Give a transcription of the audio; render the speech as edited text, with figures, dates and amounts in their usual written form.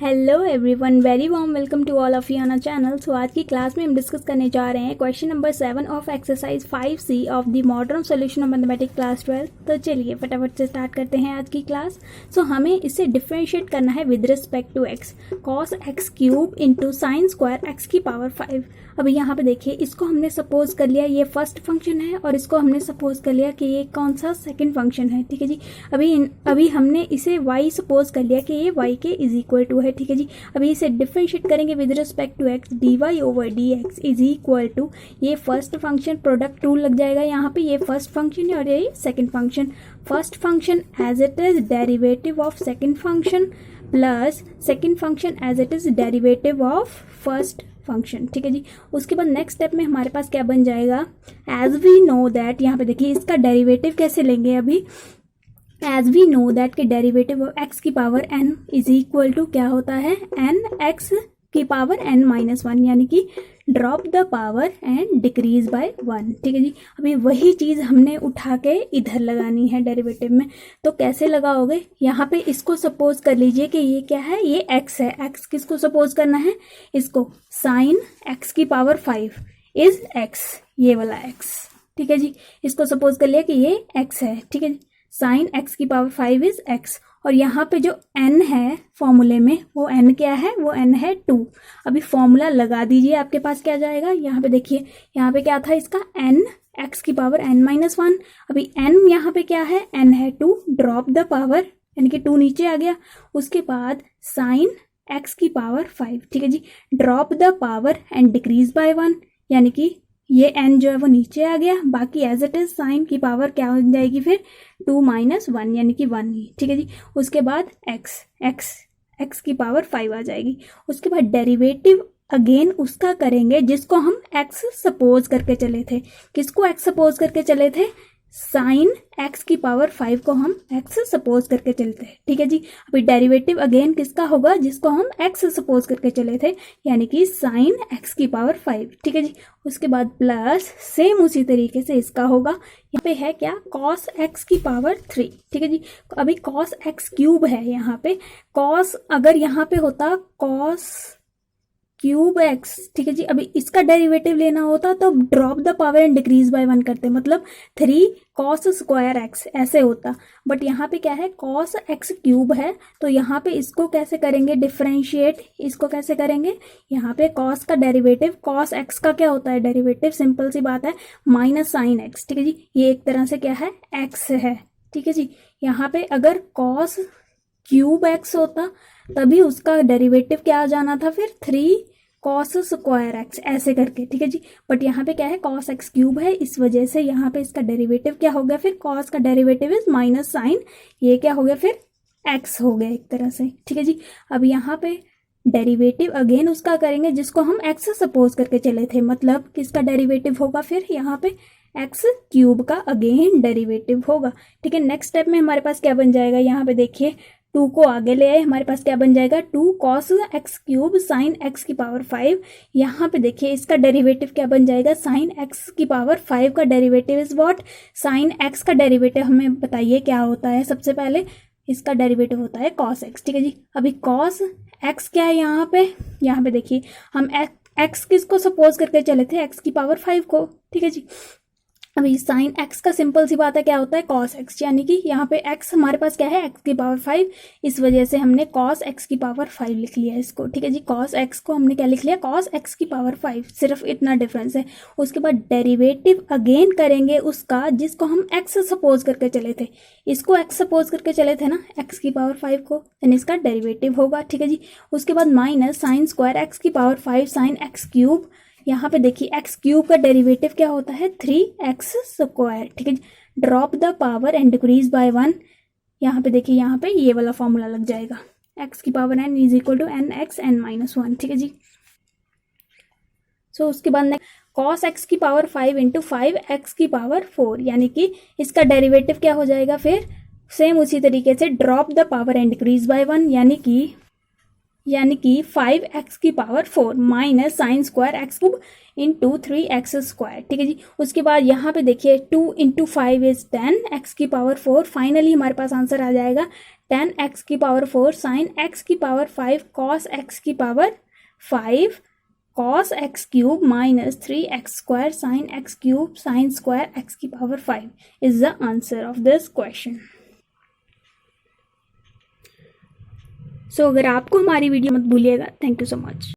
Hello everyone, very warm welcome to all of you on our channel. So आज की class में हम discuss करने जा रहे हैं question number 7 of exercise 5C of the modern solution of mathematics class 12। तो चलिए फटाफट से स्टार्ट करते हैं आज की क्लास। सो हमें इसे डिफरेंशिएट करना है with respect to X. Cos X cube into sine square X की पावर 5। अभी यहाँ पे देखिए, इसको हमने सपोज कर लिया ये फर्स्ट फंक्शन है और इसको हमने सपोज कर लिया कि ये कौन सा सेकंड फंक्शन है। ठीक है जी। अभी हमने इसे y सपोज कर लिया कि ये y के इज इक्वल टू है। ठीक है जी। अभी इसे डिफरेंशिएट करेंगे with respect to x, dy over dx is equal to ये फर्स्ट फंक्शन प्रोडक्ट टू लग जाएगा यहाँ पे, ये फर्स्ट फंक्शन है और ये second function. First function as it is derivative of second function plus second function as it is derivative of first function. ठीक है जी। उसके बाद नेक्स्ट स्टेप में हमारे पास क्या बन जाएगा, एज वी नो दैट, यहाँ पे देखिए इसका डेरिवेटिव कैसे लेंगे अभी। एज वी नो दैट के डेरिवेटिव ऑफ एक्स की power n is equal to क्या होता है, n एक्स की पावर n माइनस 1, यानी कि drop the power and decrease by 1। ठीक है जी। अभी वही चीज़ हमने उठा के इधर लगानी है डेरिवेटिव में। तो कैसे लगाओगे, यहाँ पे इसको सपोज कर लीजिए कि ये क्या है, ये x है। x किसको सपोज करना है, इसको साइन x की पावर 5 इज x, ये वाला x। ठीक है जी। इसको सपोज कर लिया कि ये x है। ठीक है जी। साइन x की पावर 5 इज x और यहाँ पे जो n है फॉर्मूले में, वो n क्या है, वो n है 2। अभी फॉर्मूला लगा दीजिए, आपके पास क्या जाएगा, यहाँ पे देखिए, यहाँ पे क्या था इसका n x की पावर n माइनस 1। अभी n यहाँ पे क्या है, n है 2, ड्रॉप द पावर यानी कि 2 नीचे आ गया। उसके बाद साइन x की पावर 5। ठीक है जी। Drop the power and decrease by 1, यानी कि ये n जो है वो नीचे आ गया। बाकी एज इट इज साइन की पावर क्या हो जाएगी फिर, 2 माइनस 1 यानी कि 1 ही। ठीक है जी। उसके बाद x की पावर 5 आ जाएगी। उसके बाद डेरिवेटिव अगेन उसका करेंगे जिसको हम x सपोज करके चले थे। किसको x सपोज करके चले थे, साइन x की पावर 5 को हम x सपोज करके चलते हैं। ठीक है जी। अभी डेरिवेटिव अगेन किसका होगा, जिसको हम x सपोज करके चले थे, यानी कि साइन x की पावर 5। ठीक है जी। उसके बाद प्लस सेम उसी तरीके से इसका होगा, यहाँ पे है क्या, कॉस x की पावर 3। ठीक है जी। अभी कॉस x क्यूब है यहाँ पे, कॉस अगर यहाँ पे होता कॉस क्यूब x, ठीक है जी, अभी इसका डेरिवेटिव लेना होता तो drop the power and decrease by 1 करते, मतलब 3 कॉस स्क्वायर x ऐसे होता। बट यहाँ पे क्या है, कॉस x क्यूब है, तो यहाँ पे इसको कैसे करेंगे डिफरेंशिएट, इसको कैसे करेंगे, यहाँ पे कॉस का डेरिवेटिव, कॉस x का क्या होता है डेरिवेटिव, सिंपल सी बात है, माइनस साइन x। ठीक है जी। ये एक तरह से क्या है, x है। ठीक है जी। यहाँ पे अगर कॉस क्यूब x होता तभी उसका डेरिवेटिव क्या आ जाना था फिर, 3 कॉस स्क्वायर x ऐसे करके। ठीक है जी। बट यहाँ पे क्या है, कॉस x क्यूब है, इस वजह से यहाँ पे इसका डेरिवेटिव क्या हो गया फिर, कॉस का डेरिवेटिव इज माइनस साइन, ये क्या हो गया फिर, x हो गया एक तरह से। ठीक है जी। अब यहाँ पे डेरिवेटिव अगेन उसका करेंगे जिसको हम x सपोज करके चले थे, मतलब किसका डेरिवेटिव होगा फिर, यहाँ पे x क्यूब का अगेन डेरिवेटिव होगा। ठीक है। नेक्स्ट स्टेप में हमारे पास क्या बन जाएगा, यहाँ पे देखिए 2 को आगे ले आए, हमारे पास क्या बन जाएगा, 2 cos x cube sign x की पावर 5। यहाँ पे देखिए इसका डेरिवेटिव क्या बन जाएगा, साइन x की पावर 5 का derivative is what, sine x का डेरिवेटिव हमें बताइए क्या होता है। सबसे पहले इसका डेरिवेटिव होता है कॉस x। ठीक है जी। अभी कॉस x क्या है यहाँ पे देखिए, हम x किसको सपोज करके चले थे, x की पावर 5 को। ठीक है जी। अभी साइन x का सिंपल सी बात है क्या होता है, कॉस x, यानी कि यहाँ पे x हमारे पास क्या है, x की पावर 5, इस वजह से हमने कॉस x की पावर 5 लिख लिया इसको। ठीक है जी। कॉस x को हमने क्या लिख लिया, कॉस x की पावर 5, सिर्फ इतना डिफरेंस है। उसके बाद डेरिवेटिव अगेन करेंगे उसका जिसको हम x सपोज करके चले थे, इसको x सपोज करके चले थे ना, x की पावर 5 को, यानी इसका डेरिवेटिव होगा। ठीक है जी। उसके बाद माइनस साइन स्क्वायर x की पावर 5 साइन x क्यूब, यहाँ पे देखिए x क्यूब का डेरिवेटिव क्या होता है, 3x स्क्वायर। ठीक है। Drop the power and decrease by 1, यहाँ पे देखिए, यहाँ पे ये वाला फॉर्मूला लग जाएगा, x की power n is equal to n x n minus 1। ठीक है जी। सो उसके बाद कॉस x की पावर 5 इंटू 5x की पावर 4, यानी कि इसका डेरिवेटिव क्या हो जाएगा फिर, सेम उसी तरीके से drop the power and decrease by 1, यानी कि यानी कि 5x की power 4 minus sign square x cube into 3x square. ठीक है जी। उसके बाद यहाँ पे देखिए 2 इंटू 5 इज 10 x की पावर 4। फाइनली हमारे पास आंसर आ जाएगा 10x की पावर 4 साइन x की पावर 5 कॉस x की power 5 cos x cube minus 3x square sine x cube sine square x की power 5 is the answer of this question. So अगर आपको हमारी video मत भूलिएगा। Thank you so much.